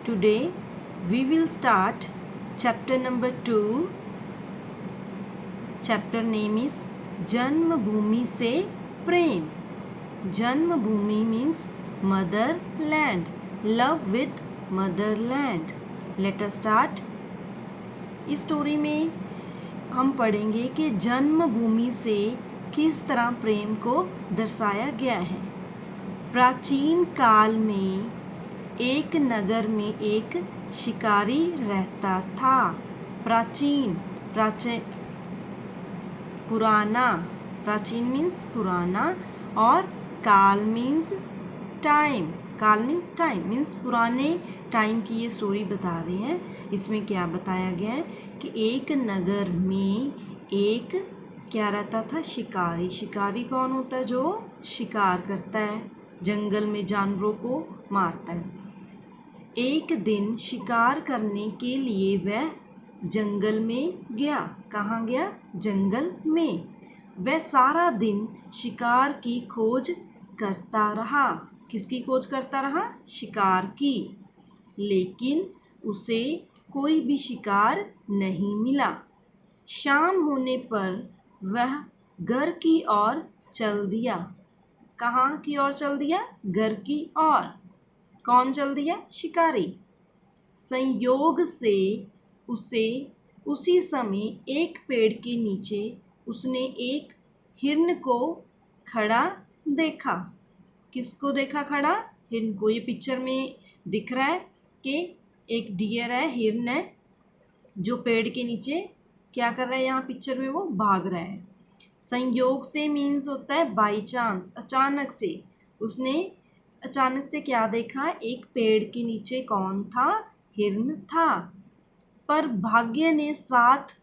Today we will start chapter number 2. Chapter name is Janmabhoomi se Prem. Janmabhoomi means motherland, love with motherland. Let us start. इस story में हम पढ़ेंगे कि जन्मभूमि से किस तरह प्रेम को दर्शाया गया है। प्राचीन काल में एक नगर में एक शिकारी रहता था। प्राचीन पुराना, प्राचीन मीन्स पुराना और काल मीन्स टाइम। काल मीन्स टाइम मीन्स पुराने टाइम की ये स्टोरी बता रही है। इसमें क्या बताया गया है कि एक नगर में एक क्या रहता था, शिकारी। शिकारी कौन होता है? जो शिकार करता है, जंगल में जानवरों को मारता है। एक दिन शिकार करने के लिए वह जंगल में गया। कहाँ गया? जंगल में। वह सारा दिन शिकार की खोज करता रहा। किसकी खोज करता रहा? शिकार की। लेकिन उसे कोई भी शिकार नहीं मिला। शाम होने पर वह घर की ओर चल दिया। कहाँ की ओर चल दिया? घर की ओर। कौन चल दिया? शिकारी। संयोग से उसे उसी समय एक पेड़ के नीचे उसने एक हिरन को खड़ा देखा। किसको देखा खड़ा? हिरन को। ये पिक्चर में दिख रहा है कि एक डियर है, हिरन है, जो पेड़ के नीचे क्या कर रहा है? यहाँ पिक्चर में वो भाग रहा है। संयोग से मीन्स होता है बाई चांस, अचानक से। उसने अचानक से क्या देखा? एक पेड़ के नीचे कौन था? हिरन था। पर भाग्य ने साथ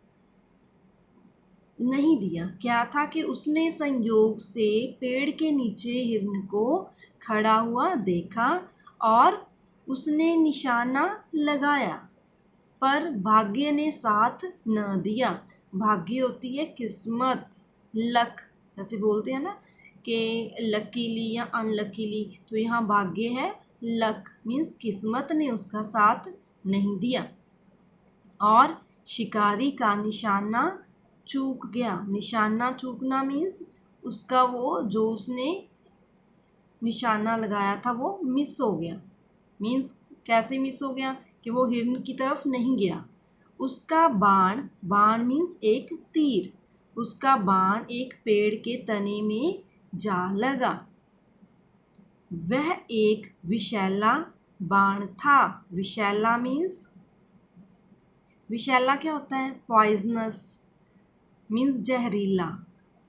नहीं दिया। क्या था कि उसने संयोग से पेड़ के नीचे हिरन को खड़ा हुआ देखा और उसने निशाना लगाया, पर भाग्य ने साथ न दिया। भाग्य होती है किस्मत, लक, जैसे बोलते हैं ना कि लकीली या अनलकीली, तो यहाँ भाग्य है, लक मीन्स किस्मत ने उसका साथ नहीं दिया और शिकारी का निशाना चूक गया। निशाना चूकना मीन्स उसका वो जो उसने निशाना लगाया था वो मिस हो गया। मीन्स कैसे मिस हो गया? कि वो हिरन की तरफ नहीं गया। उसका बाण, बाण मीन्स एक तीर, उसका बाण एक पेड़ के तने में जा लगा। वह एक विषैला बाण था। विषैला मीन्स, विषैला क्या होता है? पॉइजनस मीन्स जहरीला।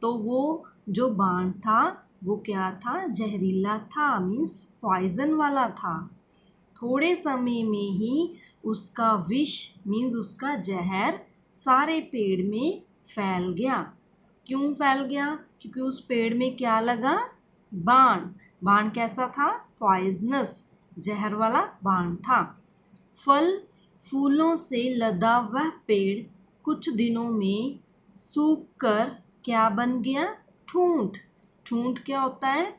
तो वो जो बाण था वो क्या था? जहरीला था, मीन्स पॉइजन वाला था। थोड़े समय में ही उसका विष मीन्स उसका जहर सारे पेड़ में फैल गया। क्यों फैल गया? क्योंकि उस पेड़ में क्या लगा? बाण। बाण कैसा था? पॉइजनस, जहर वाला बाण था। फल फूलों से लदा वह पेड़ कुछ दिनों में सूख कर क्या बन गया? ठूंठ। ठूंठ क्या होता है?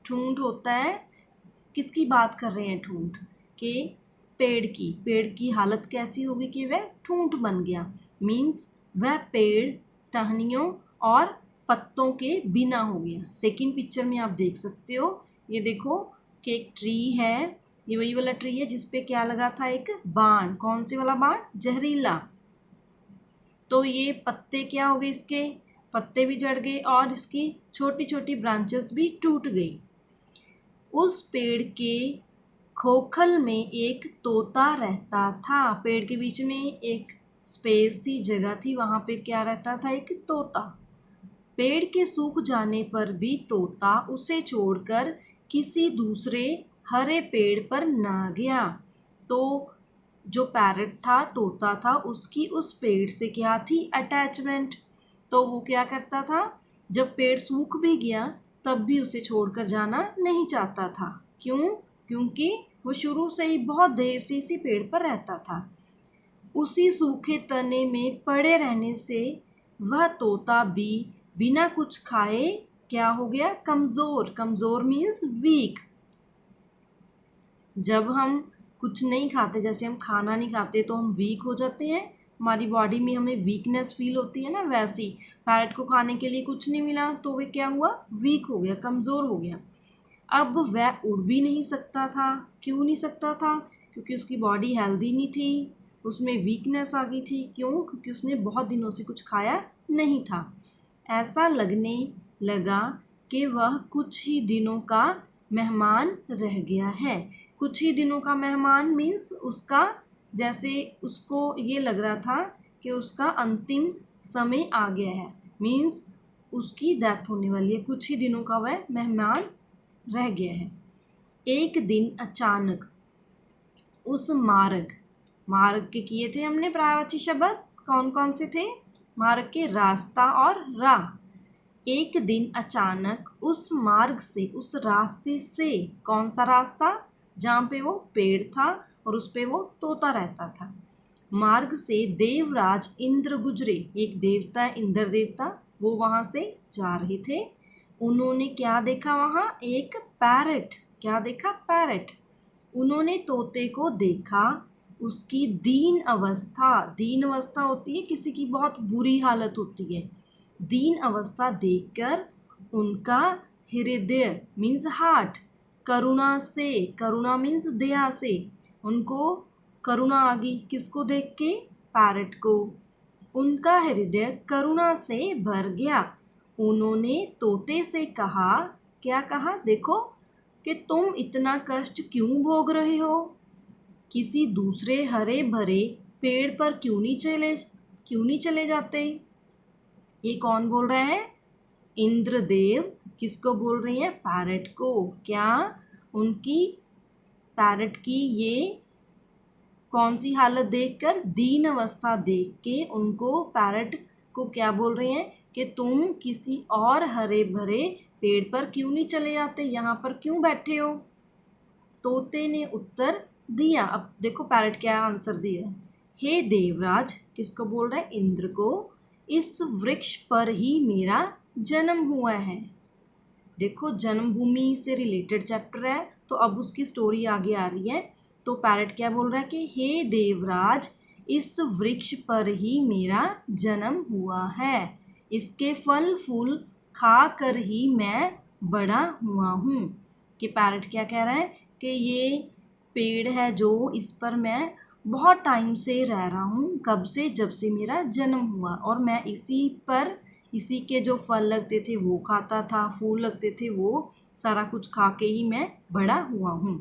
ठूंठ होता है, किसकी बात कर रहे हैं? ठूंठ के पेड़ की। पेड़ की हालत कैसी होगी कि वह ठूंठ बन गया। मीन्स वह पेड़ टहनियों और पत्तों के बिना हो गया। सेकंड पिक्चर में आप देख सकते हो, ये देखो कि एक ट्री है, ये वही वाला ट्री है जिसपे क्या लगा था? एक बाण। कौन से वाला बाण? जहरीला। तो ये पत्ते क्या हो गए? इसके पत्ते भी झड़ गए और इसकी छोटी छोटी ब्रांचेस भी टूट गई। उस पेड़ के खोखल में एक तोता रहता था। पेड़ के बीच में एक स्पेस थी, जगह थी, वहां पे क्या रहता था? एक तोता। पेड़ के सूख जाने पर भी तोता उसे छोड़कर किसी दूसरे हरे पेड़ पर ना गया। तो जो पैरट था, तोता था, उसकी उस पेड़ से क्या थी? अटैचमेंट। तो वो क्या करता था? जब पेड़ सूख भी गया तब भी उसे छोड़कर जाना नहीं चाहता था। क्यों? क्योंकि वो शुरू से ही बहुत देर से इसी पेड़ पर रहता था। उसी सूखे तने में पड़े रहने से वह तोता भी बिना कुछ खाए क्या हो गया? कमज़ोर। कमज़ोर मीन्स वीक। जब हम कुछ नहीं खाते, जैसे हम खाना नहीं खाते तो हम वीक हो जाते हैं, हमारी बॉडी में हमें वीकनेस फील होती है ना, वैसी पैरट को खाने के लिए कुछ नहीं मिला तो वह क्या हुआ, वीक हो गया, कमज़ोर हो गया। अब वह उड़ भी नहीं सकता था। क्यों नहीं सकता था? क्योंकि उसकी बॉडी हेल्दी नहीं थी, उसमें वीकनेस आ गई थी। क्यों? क्योंकि उसने बहुत दिनों से कुछ खाया नहीं था। ऐसा लगने लगा कि वह कुछ ही दिनों का मेहमान रह गया है। कुछ ही दिनों का मेहमान मीन्स उसका, जैसे उसको ये लग रहा था कि उसका अंतिम समय आ गया है, मीन्स उसकी डेथ होने वाली है, कुछ ही दिनों का वह मेहमान रह गया है। एक दिन अचानक उस मार्ग, मार्ग के किए थे हमने पर्यायवाची शब्द, कौन कौन से थे? मार्ग के रास्ता और राह। एक दिन अचानक उस मार्ग से, उस रास्ते से, कौन सा रास्ता? जहाँ पे वो पेड़ था और उस पे वो तोता रहता था। मार्ग से देवराज इंद्र गुजरे। एक देवता है इंद्र देवता, वो वहाँ से जा रहे थे। उन्होंने क्या देखा वहाँ? एक पैरट। क्या देखा? पैरट। उन्होंने तोते को देखा, उसकी दीन अवस्था, दीन अवस्था होती है किसी की बहुत बुरी हालत होती है, दीन अवस्था देखकर उनका हृदय मीन्स हार्ट, करुणा से, करुणा मीन्स दया से, उनको करुणा आ गई। किसको देख के? पैरट को। उनका हृदय करुणा से भर गया। उन्होंने तोते से कहा, क्या कहा? देखो, कि तुम इतना कष्ट क्यों भोग रहे हो? किसी दूसरे हरे भरे पेड़ पर क्यों नहीं चले जाते? ये कौन बोल रहा है? इंद्रदेव। किसको बोल रही है? पैरट को। क्या? उनकी, पैरट की ये कौन सी हालत देखकर? दीन अवस्था देख के उनको, पैरट को क्या बोल रहे हैं कि तुम किसी और हरे भरे पेड़ पर क्यों नहीं चले जाते, यहाँ पर क्यों बैठे हो? तोते ने उत्तर दिया। अब देखो पैरट क्या आंसर दिया है। हे देवराज, किसको बोल रहा है? इंद्र को। इस वृक्ष पर ही मेरा जन्म हुआ है। देखो जन्मभूमि से रिलेटेड चैप्टर है, तो अब उसकी स्टोरी आगे आ रही है। तो पैरट क्या बोल रहा है कि हे देवराज, इस वृक्ष पर ही मेरा जन्म हुआ है, इसके फल फूल खा कर ही मैं बड़ा हुआ हूँ। कि पैरट क्या कह रहा है कि ये पेड़ है जो, इस पर मैं बहुत टाइम से रह रहा हूँ। कब से? जब से मेरा जन्म हुआ, और मैं इसी पर, इसी के जो फल लगते थे वो खाता था, फूल लगते थे वो सारा कुछ खा के ही मैं बड़ा हुआ हूँ।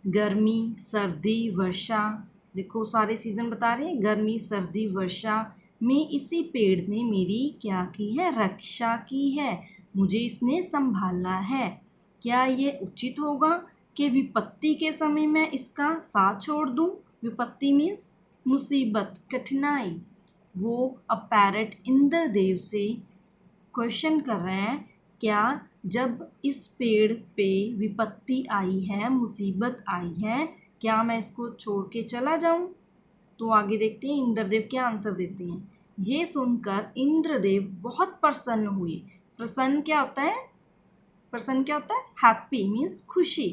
गर्मी, सर्दी, वर्षा, देखो सारे सीज़न बता रहे हैं, गर्मी, सर्दी, वर्षा में इसी पेड़ ने मेरी क्या की है? रक्षा की है, मुझे इसने संभाला है। क्या ये उचित होगा कि विपत्ति के समय मैं इसका साथ छोड़ दूँ? विपत्ति मीन्स मुसीबत, कठिनाई। वो अब पैरट इंद्रदेव से क्वेश्चन कर रहे हैं, क्या जब इस पेड़ पे विपत्ति आई है, मुसीबत आई है, क्या मैं इसको छोड़ के चला जाऊं? तो आगे देखते हैं इंद्रदेव क्या आंसर देते हैं। ये सुनकर इंद्रदेव बहुत प्रसन्न हुए। प्रसन्न क्या होता है? प्रसन्न क्या होता है? हैप्पी मीन्स खुशी।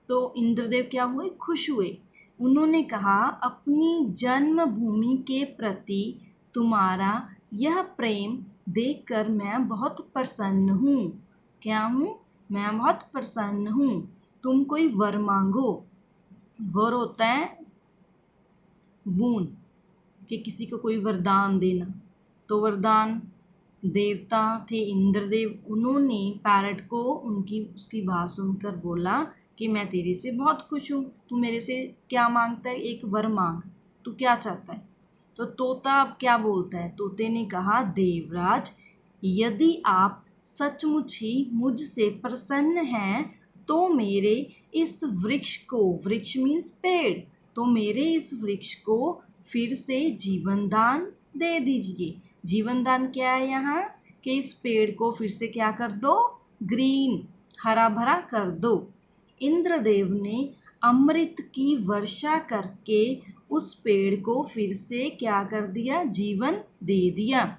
तो इंद्रदेव क्या हुए? खुश हुए। उन्होंने कहा, अपनी जन्मभूमि के प्रति तुम्हारा यह प्रेम देखकर मैं बहुत प्रसन्न हूँ। क्या हूँ? मैं बहुत प्रसन्न हूँ। तुम कोई वर मांगो। वर होता है बून, कि किसी को कोई वरदान देना। तो वरदान देवता थे इंद्रदेव, उन्होंने पैरट को उनकी, उसकी बात सुनकर बोला कि मैं तेरे से बहुत खुश हूँ, तू मेरे से क्या मांगता है? एक वर मांग, तू क्या चाहता है? तो तोता अब क्या बोलता है? तोते ने कहा, देवराज, यदि आप सचमुच ही मुझसे प्रसन्न हैं तो मेरे इस वृक्ष को, वृक्ष मीन्स पेड़, तो मेरे इस वृक्ष को फिर से जीवन दान दे दीजिए। जीवन दान क्या है यहाँ? कि इस पेड़ को फिर से क्या कर दो? ग्रीन, हरा भरा कर दो। इंद्रदेव ने अमृत की वर्षा करके उस पेड़ को फिर से क्या कर दिया? जीवन दे दिया।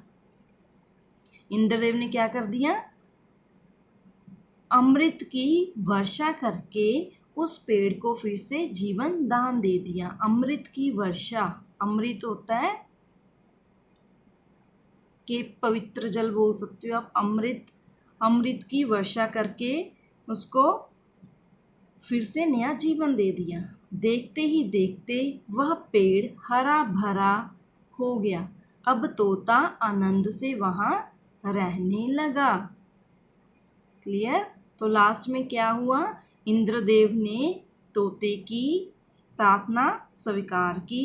इंद्रदेव ने क्या कर दिया? अमृत की वर्षा करके उस पेड़ को फिर से जीवन दान दे दिया। अमृत की वर्षा, अमृत होता है कि पवित्र जल बोल सकते हो आप। अमृत, अमृत की वर्षा करके उसको फिर से नया जीवन दे दिया। देखते ही देखते वह पेड़ हरा भरा हो गया। अब तोता आनंद से वहाँ रहने लगा। क्लियर? तो लास्ट में क्या हुआ, इंद्रदेव ने तोते की प्रार्थना स्वीकार की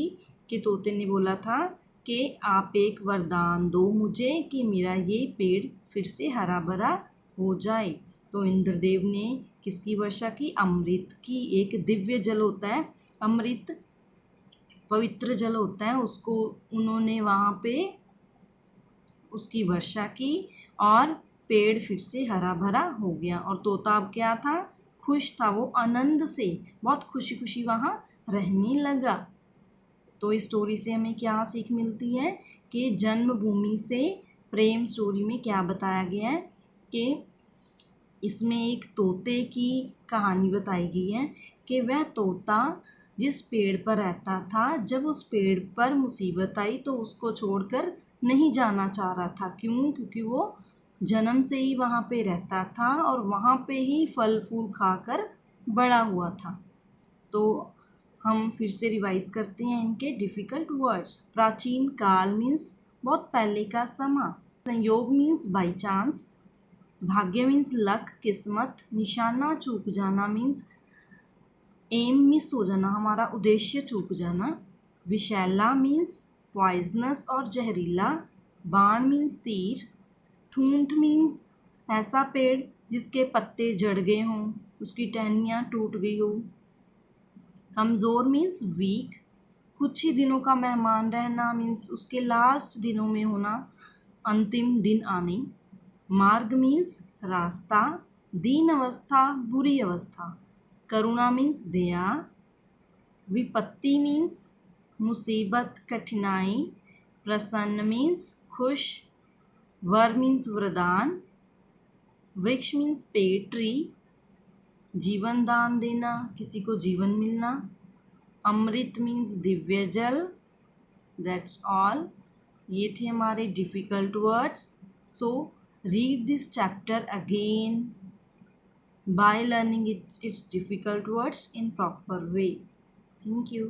कि तोते ने बोला था कि आप एक वरदान दो मुझे कि मेरा ये पेड़ फिर से हरा भरा हो जाए। तो इंद्रदेव ने किसकी वर्षा की? अमृत की। एक दिव्य जल होता है अमृत, पवित्र जल होता है, उसको उन्होंने वहाँ पे उसकी वर्षा की और पेड़ फिर से हरा भरा हो गया। और तोता अब क्या था? खुश था, वो आनंद से बहुत खुशी खुशी वहाँ रहने लगा। तो इस स्टोरी से हमें क्या सीख मिलती है कि जन्मभूमि से प्रेम स्टोरी में क्या बताया गया है कि इसमें एक तोते की कहानी बताई गई है कि वह तोता जिस पेड़ पर रहता था, जब उस पेड़ पर मुसीबत आई तो उसको छोड़कर नहीं जाना चाह रहा था। क्यों? क्योंकि वो जन्म से ही वहाँ पे रहता था और वहाँ पे ही फल फूल खाकर बड़ा हुआ था। तो हम फिर से रिवाइज करते हैं इनके डिफ़िकल्ट वर्ड्स। प्राचीन काल मीन्स बहुत पहले का समा। संयोग मीन्स बाई चांस। भाग्य मीन्स लक, किस्मत। निशाना चूक जाना मीन्स एम मिस हो जाना, हमारा उद्देश्य चूक जाना। विषैला मीन्स पॉइजनस और जहरीला। बाण मीन्स तीर। ठूंठ मीन्स ऐसा पेड़ जिसके पत्ते जड़ गए हों, उसकी टहनियाँ टूट गई हो। कमज़ोर मीन्स वीक। कुछ ही दिनों का मेहमान रहना मीन्स उसके लास्ट दिनों में होना, अंतिम दिन आने। मार्ग मीन्स रास्ता। दीन अवस्था, बुरी अवस्था। करुणा मीन्स दया। विपत्ति मीन्स मुसीबत, कठिनाई। प्रसन्न मीन्स खुश। वर मीन्स वरदान। वृक्ष मीन्स पेड़, ट्री। जीवन दान देना, किसी को जीवन मिलना। अमृत मीन्स दिव्य जल। That's all. ये थे हमारे difficult words. So read this chapter again by learning its difficult words in proper way. Thank you.